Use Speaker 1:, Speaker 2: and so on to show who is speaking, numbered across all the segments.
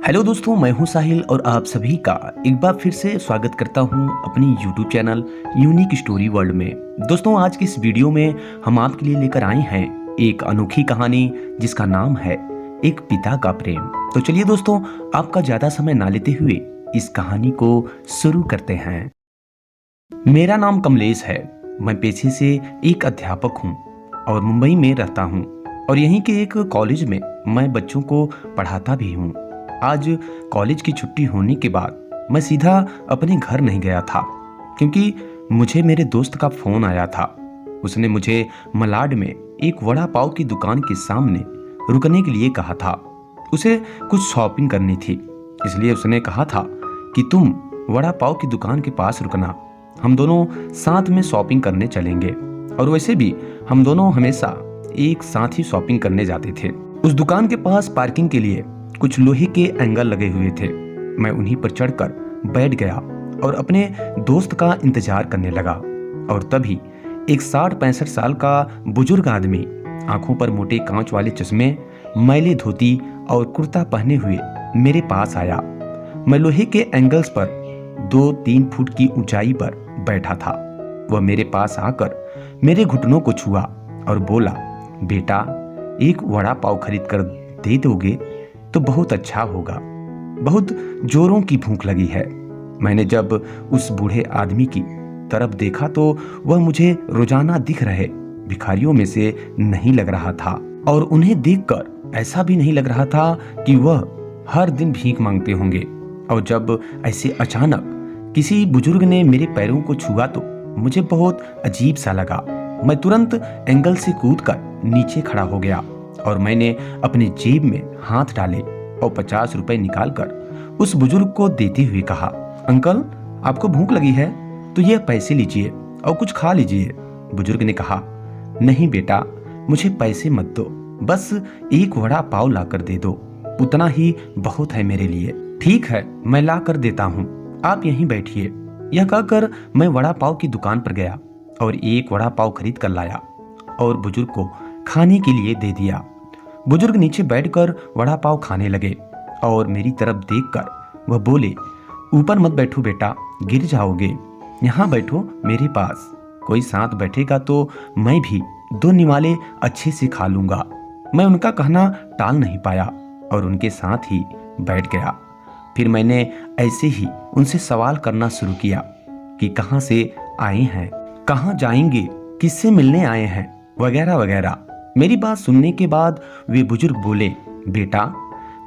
Speaker 1: Hello दोस्तों, मैं हूं साहिल और आप सभी का एक बार फिर से स्वागत करता हूं अपनी YouTube channel unique story world में। दोस्तों, आज की इस वीडियो में हम आपके लिए लेकर आए हैं एक अनोखी कहानी जिसका नाम है एक पिता का प्रेम। तो चलिए दोस्तों, आपका ज्यादा समय ना लेते हुए इस कहानी को शुरू करते हैं। मेरा नाम कमलेश है। मैं पेशे से एक अध्यापक हूँ और मुंबई में रहता हूँ और यहीं के एक कॉलेज में मैं बच्चों को पढ़ाता भी हूँ। आज कॉलेज की छुट्टी होने के बाद मैं सीधा अपने घर नहीं गया था, क्योंकि मुझे मेरे दोस्त का फोन आया था। उसने मुझे मलाड में एक वड़ा पाव की दुकान के सामने रुकने के लिए कहा था। उसे कुछ शॉपिंग करनी थी, इसलिए उसने कहा था कि तुम वड़ा पाव की दुकान के पास रुकना, हम दोनों साथ में शॉपिंग करने चलेंगे। और वैसे भी हम दोनों हमेशा एक साथ ही शॉपिंग करने जाते थे। उस दुकान के पास पार्किंग के लिए कुछ लोहे के एंगल लगे हुए थे। मैं उन्हीं पर चढ़कर बैठ गया और अपने दोस्त का इंतजार करने लगा। और तभी एक 60-65 साल का बुजुर्ग आदमी, आंखों पर मोटे कांच वाले चश्मे, मैले धोती और कुर्ता पहने हुए मेरे पास आया। मैं लोहे के एंगल्स पर 2-3 फुट की ऊंचाई पर बैठा था। वह मेरे पास आकर मेरे घुटनों को छुआ और बोला, बेटा, एक वड़ा पाव खरीद कर दे दोगे तो बहुत अच्छा होगा, बहुत जोरों की भूख लगी है। मैंने जब उस बूढ़े आदमी की तरफ देखा तो वह मुझे रोजाना दिख रहे भिखारियों में से नहीं लग रहा था, और उन्हें देखकर ऐसा भी नहीं लग रहा था कि वह हर दिन भीख मांगते होंगे। और जब ऐसे अचानक किसी बुजुर्ग ने मेरे पैरों को छुआ तो मुझे बहुत अजीब सा लगा। मैं तुरंत एंगल से कूदकर नीचे खड़ा हो गया और मैंने अपनी जेब में हाथ डाले और 50 रुपए निकालकर उस बुजुर्ग को देते हुए कहा, अंकल, आपको भूख लगी है तो ये पैसे लीजिए और कुछ खा लीजिए। बुजुर्ग ने कहा, नहीं बेटा, मुझे पैसे मत दो, बस एक वड़ा पाव ला कर दे दो, उतना ही बहुत है मेरे लिए। ठीक है, मैं ला कर देता हूँ, आप यहीं बैठिए। यह कहकर मैं वड़ा पाव की दुकान पर गया और एक वड़ा पाव खरीद कर लाया और बुजुर्ग को खाने के लिए दे दिया। बुजुर्ग नीचे बैठकर वड़ा पाव खाने लगे और मेरी तरफ देखकर वह बोले, ऊपर मत बैठो बेटा, गिर जाओगे, यहाँ बैठो मेरे पास। कोई साथ बैठेगा तो मैं भी 2 निवाले अच्छे से खा लूंगा। मैं उनका कहना टाल नहीं पाया और उनके साथ ही बैठ गया। फिर मैंने ऐसे ही उनसे सवाल करना शुरू किया कि कहाँ से आए हैं, कहाँ जाएंगे, किससे मिलने आए हैं, वगैरह वगैरह। मेरी बात सुनने के बाद वे बुजुर्ग बोले, बेटा,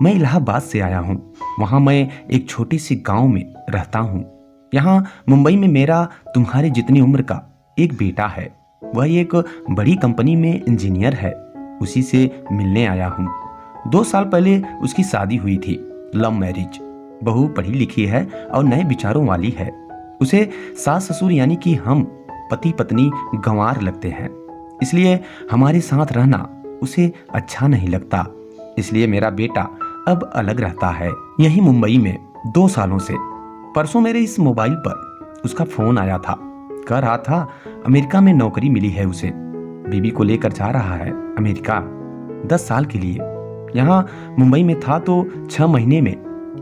Speaker 1: मैं इलाहाबाद से आया हूँ, वहाँ मैं एक छोटे से गांव में रहता हूँ। यहाँ मुंबई में मेरा तुम्हारे जितनी उम्र का एक बेटा है, वह एक बड़ी कंपनी में इंजीनियर है, उसी से मिलने आया हूँ। 2 साल पहले उसकी शादी हुई थी, लव मैरिज। बहू पढ़ी लिखी है और नए विचारों वाली है। उसे सास ससुर यानी कि हम पति पत्नी गंवार लगते हैं, इसलिए हमारे साथ रहना उसे अच्छा नहीं लगता। इसलिए मेरा बेटा अब अलग रहता है, यही मुंबई में 2 सालों से। परसों मेरे इस मोबाइल पर उसका फोन आया था, कह रहा था अमेरिका में नौकरी मिली है उसे, बीवी को लेकर जा रहा है अमेरिका 10 साल के लिए। यहाँ मुंबई में था तो 6 महीने में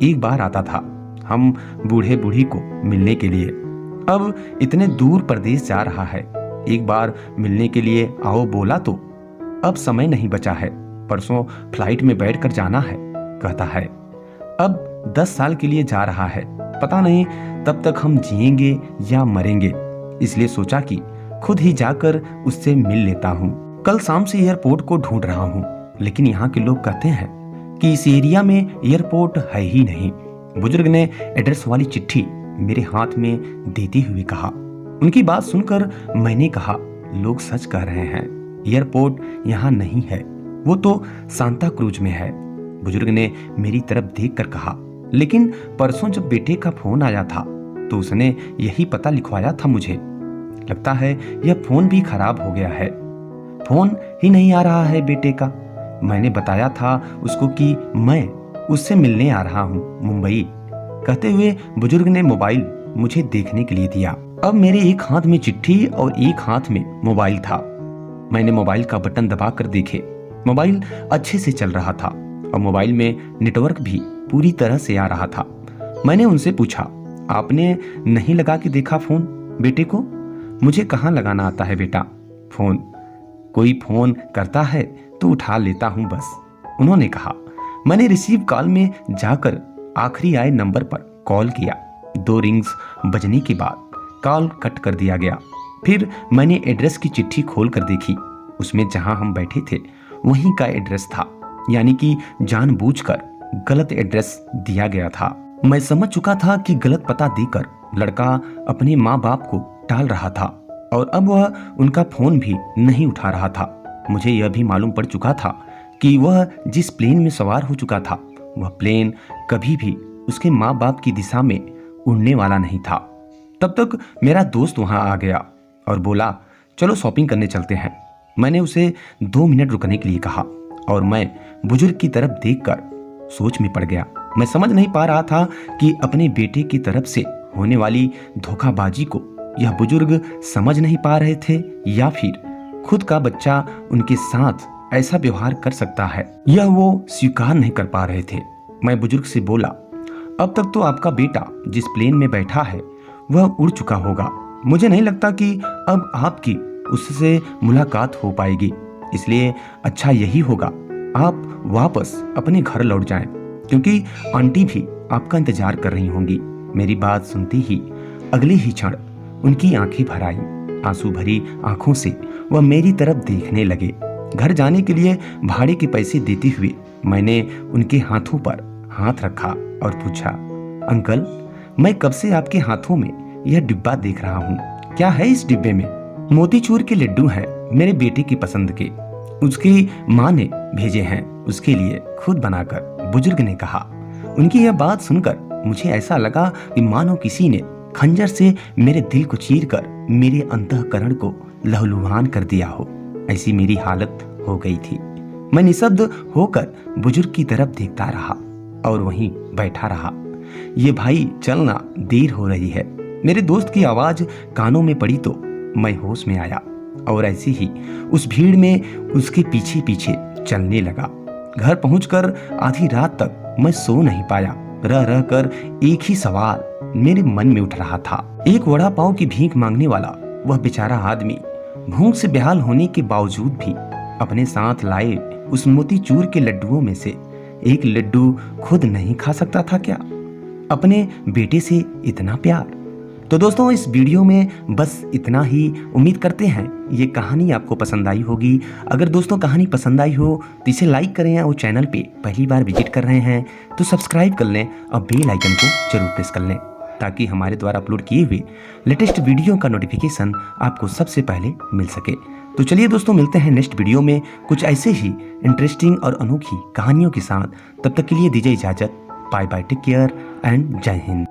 Speaker 1: एक बार आता था हम बूढ़े बूढ़ी को मिलने के लिए। अब इतने दूर प्रदेश जा रहा है, एक बार मिलने के लिए आओ बोला तो अब समय नहीं बचा है, परसों फ्लाइट में बैठकर जाना है, कहता है। अब 10 साल के लिए जा रहा है, पता नहीं तब तक हम जिएंगे या मरेंगे, इसलिए सोचा कि खुद ही जाकर उससे मिल लेता हूँ। कल शाम से एयरपोर्ट को ढूंढ रहा हूँ, लेकिन यहाँ के लोग कहते हैं कि इस एरिया में एयरपोर्ट है ही नहीं। बुजुर्ग ने एड्रेस वाली चिट्ठी मेरे हाथ में देते हुए कहा। उनकी बात सुनकर मैंने कहा, लोग सच कह रहे हैं, एयरपोर्ट यहाँ नहीं है, वो तो सांता क्रूज में है। बुजुर्ग ने मेरी तरफ देखकर कहा, लेकिन परसों जब बेटे का फोन आया था तो उसने यही पता लिखवाया था मुझे। लगता है यह फोन भी खराब हो गया है, फोन ही नहीं आ रहा है बेटे का। मैंने बताया था उसको कि मैं उससे मिलने आ रहा हूँ मुंबई। कहते हुए बुजुर्ग ने मोबाइल मुझे देखने के लिए दिया। अब मेरे एक हाथ में चिट्ठी और एक हाथ में मोबाइल था। मैंने मोबाइल का बटन दबाकर देखे, मोबाइल अच्छे से चल रहा था और मोबाइल में नेटवर्क भी पूरी तरह से आ रहा था। मैंने उनसे पूछा, आपने नहीं लगा के देखा फोन बेटे को? मुझे कहाँ लगाना आता है बेटा फोन, कोई फोन करता है तो उठा लेता हूँ बस, उन्होंने कहा। मैंने रिसीव कॉल में जाकर आखिरी आए नंबर पर कॉल किया। 2 रिंग्स बजने के बाद कॉल कट कर दिया गया। फिर मैंने एड्रेस की चिट्ठी खोल कर देखी। उसमें जहां हम बैठे थे वहीं का एड्रेस था, यानी कि जानबूझकर गलत एड्रेस दिया गया था। मैं समझ चुका था कि गलत पता देकर लड़का अपने माँ बाप को टाल रहा था और अब वह उनका फोन भी नहीं उठा रहा था। मुझे यह भी मालूम पड़ चुका था कि वह जिस प्लेन में सवार हो चुका था वह प्लेन कभी भी उसके माँ बाप की दिशा में उड़ने वाला नहीं था। तब तक मेरा दोस्त वहां आ गया और बोला, चलो शॉपिंग करने चलते हैं। मैंने उसे 2 मिनट रुकने के लिए कहा और मैं बुजुर्ग की तरफ देखकर सोच में पड़ गया। मैं समझ नहीं पा रहा था कि अपने बेटे की तरफ से होने वाली धोखाबाजी को यह बुजुर्ग समझ नहीं पा रहे थे या फिर खुद का बच्चा उनके साथ ऐसा व्यवहार कर सकता है, यह वो स्वीकार नहीं कर पा रहे थे। मैं बुजुर्ग से बोला, अब तक तो आपका बेटा जिस प्लेन में बैठा है वह उड़ चुका होगा। मुझे नहीं लगता कि अब आपकी उससे मुलाकात हो पाएगी, इसलिए अच्छा यही होगा आप वापस अपने घर लौट जाएं, क्योंकि आंटी भी आपका इंतजार कर रही होंगी। मेरी बात सुनते ही अगले ही क्षण उनकी आंखें भर आईं। आंसू भरी आंखों से वह मेरी तरफ देखने लगे। घर जाने के लिए भाड़े के पैसे देते हुए मैंने उनके हाथों पर हाथ रखा और पूछा, अंकल, मैं कब से आपके हाथों में यह डिब्बा देख रहा हूँ, क्या है इस डिब्बे में? मोतीचूर के लड्डू हैं, मेरे बेटे की पसंद के, उसकी माँ ने भेजे हैं उसके लिए खुद बनाकर, बुजुर्ग ने कहा। उनकी यह बात सुनकर मुझे ऐसा लगा कि मानो किसी ने खंजर से मेरे दिल को चीरकर मेरे अंतःकरण को लहूलुहान कर दिया हो, ऐसी मेरी हालत हो गई थी। मैं निशब्द होकर बुजुर्ग की तरफ देखता रहा और वहीं बैठा रहा। ये भाई चलना, देर हो रही है। मेरे दोस्त की आवाज कानों में पड़ी तो मैं होश में आया और ऐसे ही उस भीड़ में उसके पीछे पीछे चलने लगा। घर पहुंचकर आधी रात तक मैं सो नहीं पाया। रह रह कर एक ही सवाल मेरे मन में उठ रहा था। एक वड़ा पाव की भीख मांगने वाला वह बेचारा आदमी भूख से बेहाल होने के बावजूद भी अपने साथ लाए उस मोतीचूर के लड्डुओं में से एक लड्डू खुद नहीं खा सकता था क्या? अपने बेटे से इतना प्यार। तो दोस्तों, इस वीडियो में बस इतना ही। उम्मीद करते हैं ये कहानी आपको पसंद आई होगी। अगर दोस्तों कहानी पसंद आई हो तो इसे लाइक करें और चैनल पे पहली बार विजिट कर रहे हैं तो सब्सक्राइब कर लें और बेल आइकन को जरूर प्रेस कर लें, ताकि हमारे द्वारा अपलोड किए हुए लेटेस्ट वीडियो का नोटिफिकेशन आपको सबसे पहले मिल सके। तो चलिए दोस्तों, मिलते हैं नेक्स्ट वीडियो में कुछ ऐसे ही इंटरेस्टिंग और अनोखी कहानियों के साथ। तब तक के लिए दीजिए इजाजत। Bye bye, take care and Jai Hind.